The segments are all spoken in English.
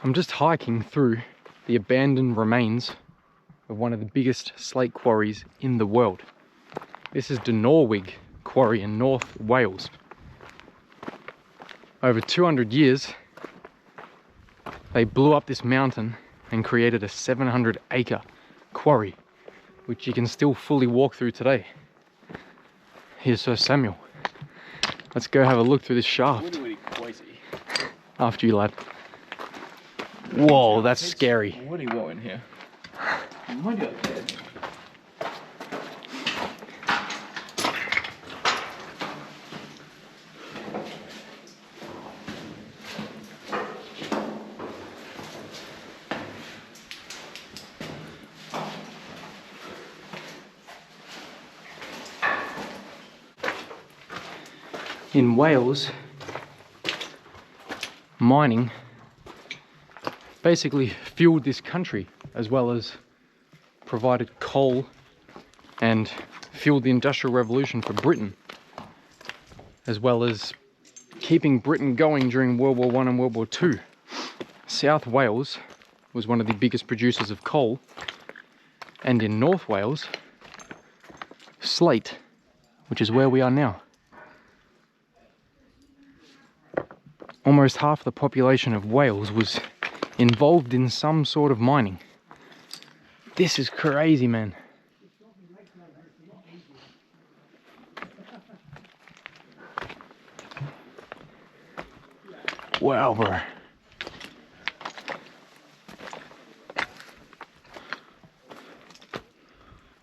I'm just hiking through the abandoned remains of one of the biggest slate quarries in the world. This is Dinorwig Quarry in North Wales. Over 200 years, they blew up this mountain and created a 700-acre quarry, which you can still fully walk through today. Here's Sir Samuel. Let's go have a look through this shaft. After you, lad. Whoa, that's scary. What do you want in here? Might be okay. In Wales, mining basically fueled this country, as well as provided coal and fueled the Industrial Revolution for Britain, as well as keeping Britain going during World War I and World War II. South Wales was one of the biggest producers of coal, and in North Wales, Slate, which is where we are now. Almost half the population of Wales was involved in some sort of mining. This is crazy, man. Wow, bro.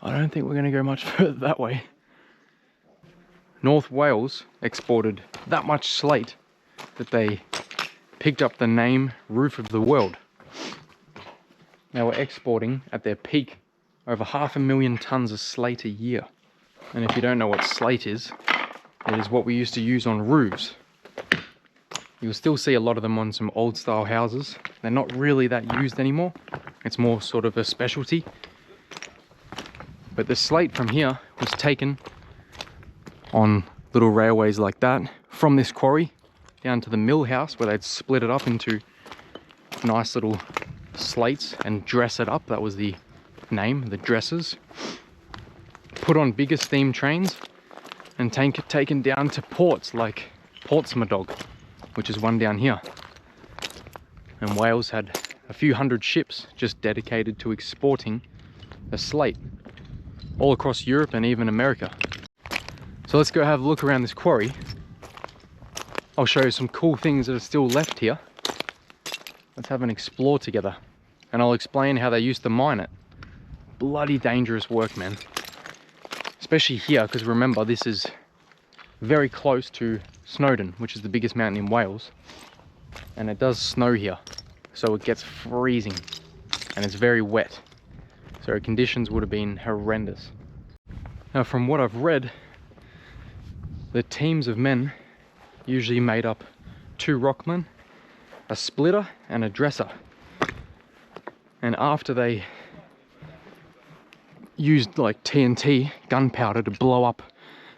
I don't think we're going to go much further that way. North Wales exported that much slate that they picked up the name Roof of the World. They were exporting at their peak over 500,000 tons of slate a year. And if you don't know what slate is, it is what we used to use on roofs. You'll still see a lot of them on some old style houses. They're not really that used anymore. It's more sort of a specialty. But the slate from here was taken on little railways like that from this quarry down to the mill house, where they'd split it up into nice little slates and dress it up. That was the name, the dressers. Put on bigger steam trains and taken down to ports like Portsmouth, which is one down here. And Wales had a few hundred ships just dedicated to exporting the slate all across Europe and even America. So let's go have a look around this quarry. I'll show you some cool things that are still left here. Let's have an explore together. And I'll explain how they used to mine it. Bloody dangerous work, man. Especially here, because remember, this is very close to Snowdonia, which is the biggest mountain in Wales. And it does snow here. So it gets freezing. And it's very wet. So conditions would have been horrendous. Now, from what I've read, the teams of men usually made up 2 rockmen, a splitter and a dresser. And after they used like TNT, gunpowder, to blow up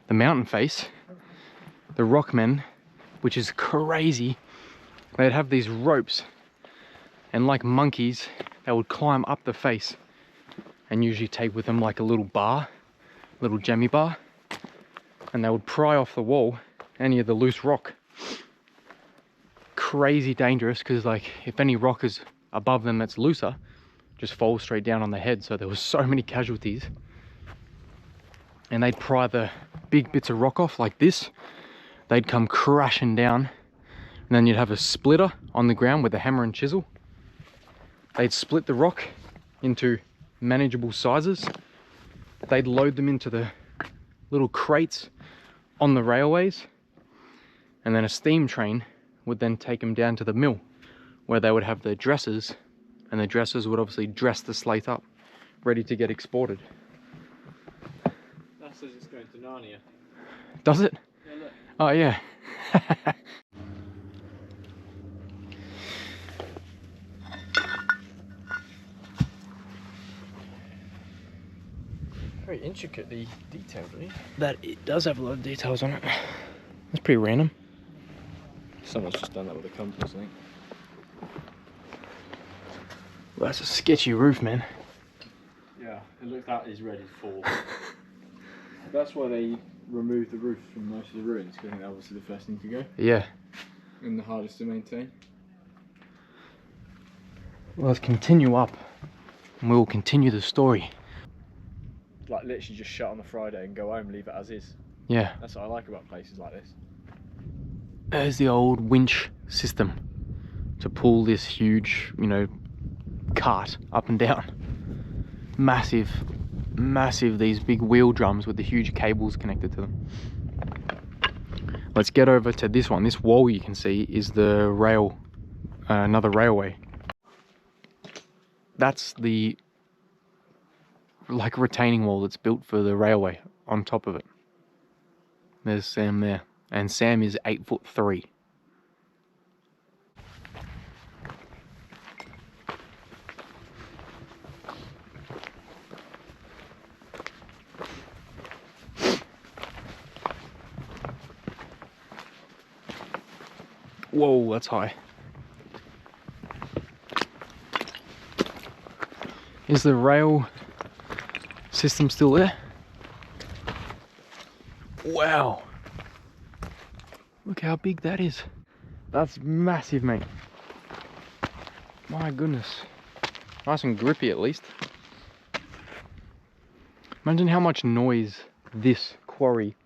the mountain face, the rockmen, which is crazy, they'd have these ropes, and like monkeys, they would climb up the face and usually take with them like a little bar, little jammy bar, and they would pry off the wall any of the loose rock. Crazy dangerous, because like if any rock is above them that's looser, just falls straight down on the head. So there was so many casualties. And they'd pry the big bits of rock off like this. They'd come crashing down, and then you'd have a splitter on the ground with a hammer and chisel. They'd split the rock into manageable sizes. They'd load them into the little crates on the railways, and then a steam train would then take them down to the mill, where they would have the dressers, and the dressers would obviously dress the slate up, ready to get exported. That says it's going to Narnia. Does it? Yeah, look. Oh yeah. Very intricately detailed, really. That it does have a lot of details on it. That's pretty random. Someone's just done that with a compass, I think. Well, that's a sketchy roof, man. Yeah, it looks that is ready to fall. That's why they removed the roof from most of the ruins, because I think that was the first thing to go. Yeah. And the hardest to maintain. Well, let's continue up, and we will continue the story. Like literally just shut on the Friday and go home, leave it as is. Yeah. That's what I like about places like this. There's the old winch system to pull this huge, you know, cart up and down. Massive, massive, these big wheel drums with the huge cables connected to them. Let's get over to this one. This wall you can see is the rail, another railway. That's the like retaining wall that's built for the railway on top of it. There's Sam there, and Sam is 8'3". Whoa, that's high. Is the rail system still there? Wow. Look how big that is. That's massive, mate. My goodness. Nice and grippy at least. Imagine how much noise this quarry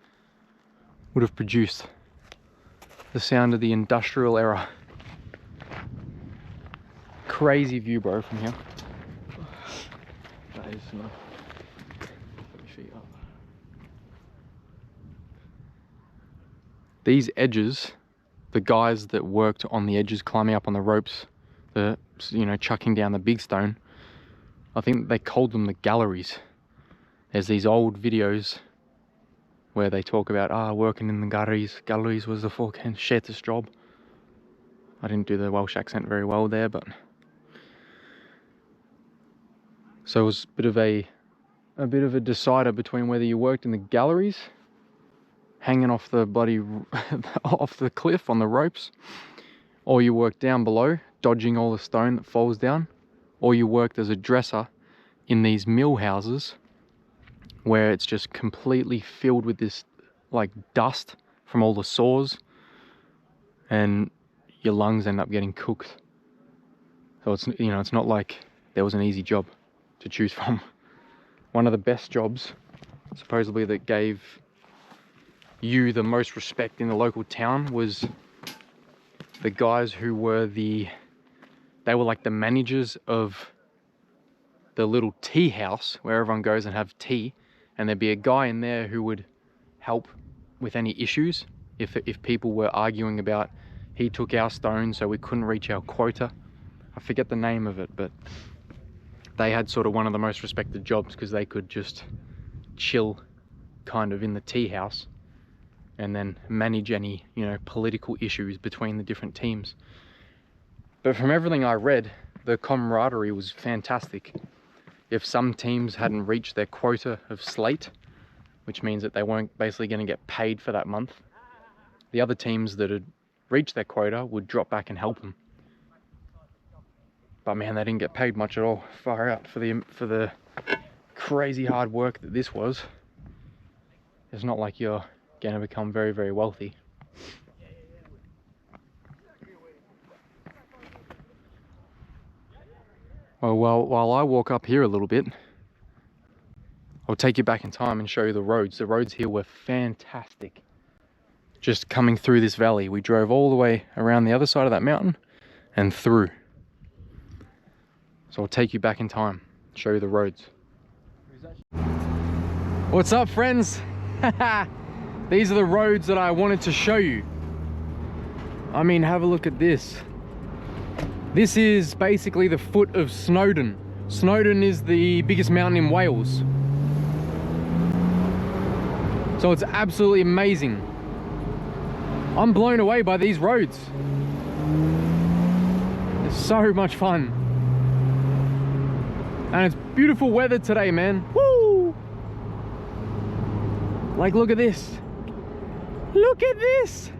would have produced. The sound of the industrial era. Crazy view, bro, from here. That is nice. Put your feet up. These edges, the guys that worked on the edges climbing up on the ropes, the, you know, chucking down the big stone, I think they called them the galleries. There's these old videos where they talk about working in the galleries. Galleries was the fucking shittest job. I didn't do the Welsh accent very well there, but so it was a bit of a decider between whether you worked in the galleries, hanging off the bloody off the cliff on the ropes, or you worked down below, dodging all the stone that falls down, or you worked as a dresser in these mill houses where it's just completely filled with this like dust from all the saws, and your lungs end up getting cooked. So it's, you know, it's not like there was an easy job to choose from. One of the best jobs, supposedly, that gave you the most respect in the local town was the guys who were they were like the managers of the little tea house where everyone goes and have tea, and there'd be a guy in there who would help with any issues. If people were arguing about, he took our stone so we couldn't reach our quota. I forget the name of it, but they had sort of one of the most respected jobs because they could just chill kind of in the tea house and then manage any, you know, political issues between the different teams. But from everything I read, the camaraderie was fantastic. If some teams hadn't reached their quota of slate, which means that they weren't basically going to get paid for that month, the other teams that had reached their quota would drop back and help them. But man, they didn't get paid much at all. Far out for the crazy hard work that this was. It's not like you're going to become very, very wealthy. Well, while I walk up here a little bit, I'll take you back in time and show you the roads. The roads here were fantastic. Just coming through this valley, we drove all the way around the other side of that mountain and through. So I'll take you back in time, show you the roads. What's up, friends? These are the roads that I wanted to show you. I mean, have a look at this. This is basically the foot of Snowdon. Snowdon is the biggest mountain in Wales. So it's absolutely amazing. I'm blown away by these roads. It's so much fun. And it's beautiful weather today, man. Woo! Like, look at this. Look at this.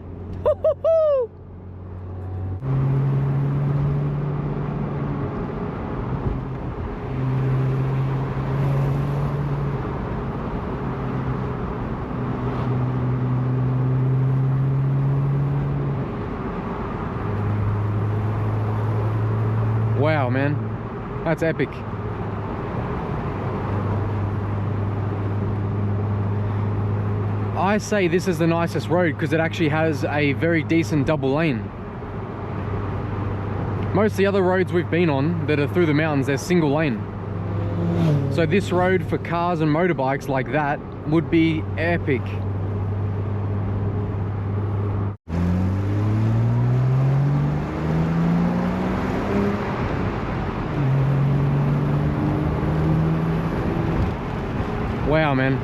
Wow, man. That's epic. I say this is the nicest road because it actually has a very decent double lane. Most of the other roads we've been on that are through the mountains, they're single lane. So this road for cars and motorbikes like that would be epic. Wow, man.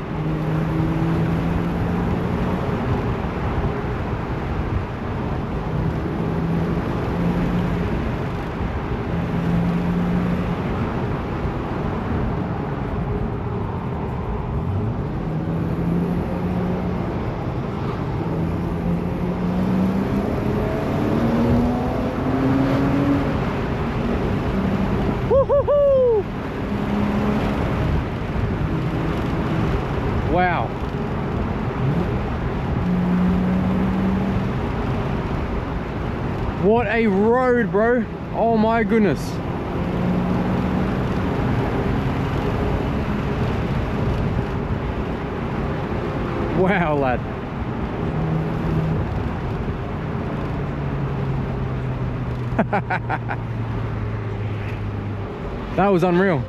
Wow. What a road, bro. Oh my goodness. Wow, lad. That was unreal.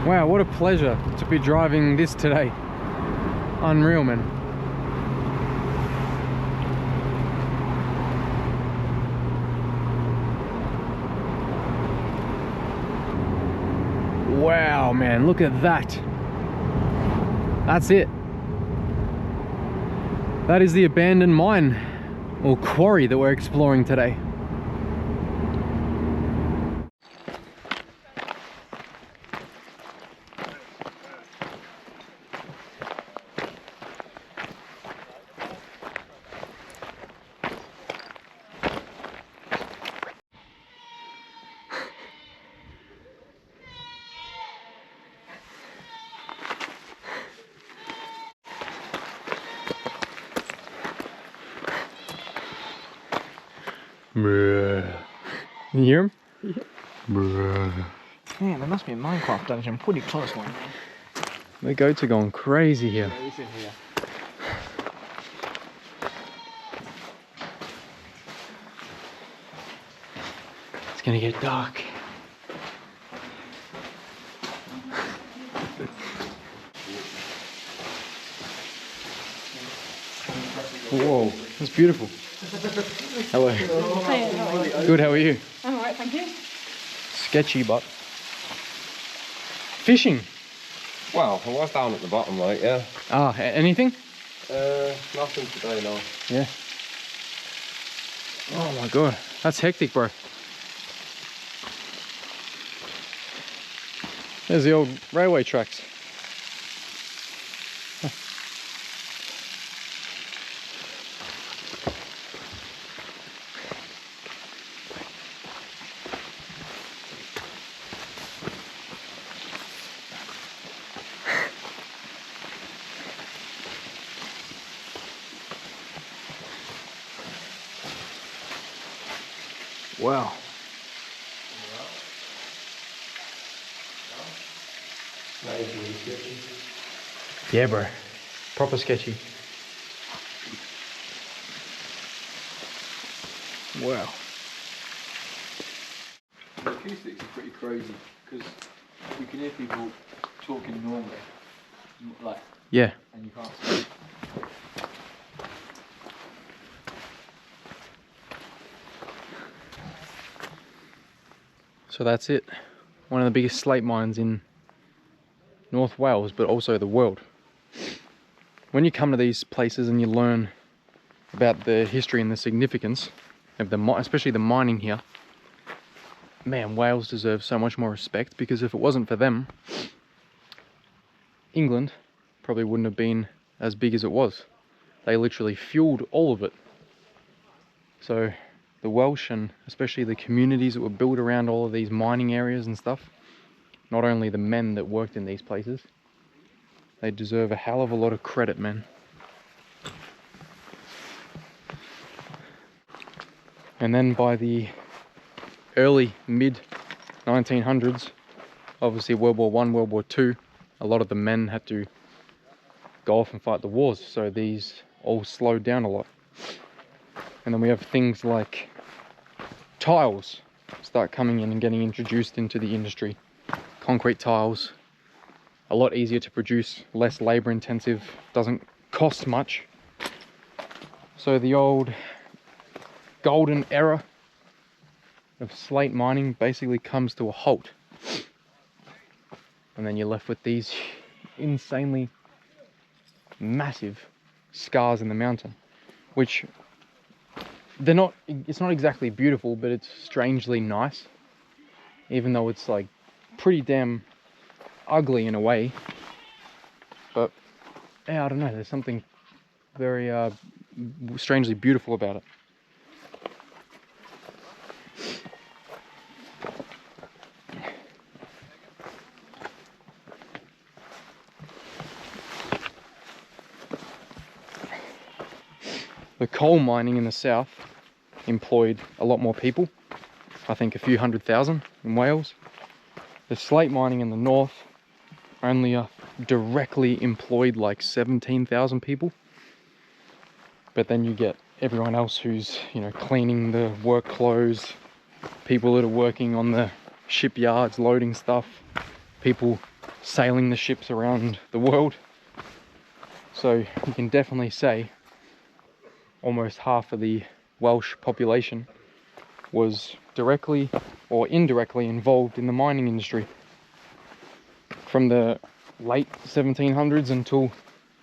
Wow, what a pleasure to be driving this today. Unreal, man. Wow, man, look at that. That's it. That is the abandoned mine or quarry that we're exploring today. Bruh. You hear him? Yeah. Bruh. Man, there must be a Minecraft dungeon pretty close one. The goats are going crazy here. Yeah, it's in here. It's gonna get dark. Whoa, that's beautiful. Hello. Hi, how are you? Good, how are you? I'm alright, thank you. Sketchy, but fishing. Well, I was down at the bottom, like, yeah. Ah, anything? Nothing today, no. Yeah. Oh my god, that's hectic, bro. There's the old railway tracks. Wow. That is really sketchy. Yeah, bro. Proper sketchy. Wow. The acoustics are pretty crazy because you can hear people talking normally, like, Yeah. and you can't see. So that's it. One of the biggest slate mines in North Wales, but also the world. When you come to these places and you learn about the history and the significance of especially the mining here, man, Wales deserves so much more respect, because if it wasn't for them, England probably wouldn't have been as big as it was. They literally fueled all of it. So the Welsh, and especially the communities that were built around all of these mining areas and stuff, not only the men that worked in these places, they deserve a hell of a lot of credit, man. And then by the early mid 1900s, obviously World War I, World War II, a lot of the men had to go off and fight the wars, so these all slowed down a lot. And then we have things like tiles start coming in and getting introduced into the industry. Concrete tiles, a lot easier to produce, less labor intensive, doesn't cost much. So the old golden era of slate mining basically comes to a halt. And then you're left with these insanely massive scars in the mountain, which it's not exactly beautiful, but it's strangely nice, even though it's like pretty damn ugly in a way. But yeah, I don't know, there's something very strangely beautiful about it. The coal mining in the south employed a lot more people, I think a few 100,000 in Wales. The slate mining in the north only directly employed like 17,000 people. But then you get everyone else who's, you know, cleaning the work clothes, people that are working on the shipyards loading stuff, people sailing the ships around the world. So you can definitely say almost half of the Welsh population was directly or indirectly involved in the mining industry from the late 1700s until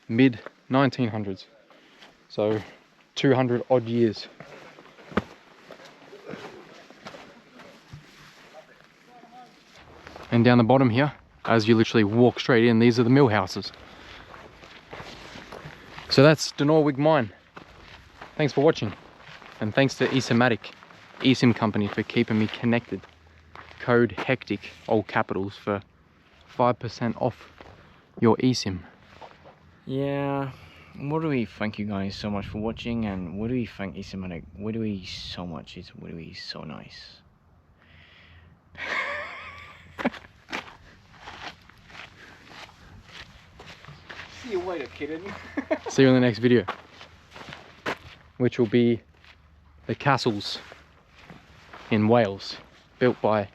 mid 1900s. So 200 odd years. And down the bottom here, as you literally walk straight in, these are the mill houses. So that's Dinorwig mine. Thanks for watching, and thanks to eSIM company for keeping me connected. Code HECTIC, all capitals, for 5% off your eSIM. Yeah, what do we thank you guys so much for watching, and what do we thank eSIM? What do we so much? What do we so nice? See you later, kitten. See you in the next video, which will be the castles in Wales, built by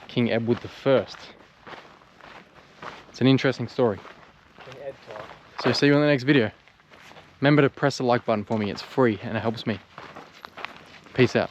King Edward I. It's an interesting story. So see you in the next video. Remember to press the like button for me, it's free and it helps me. Peace out.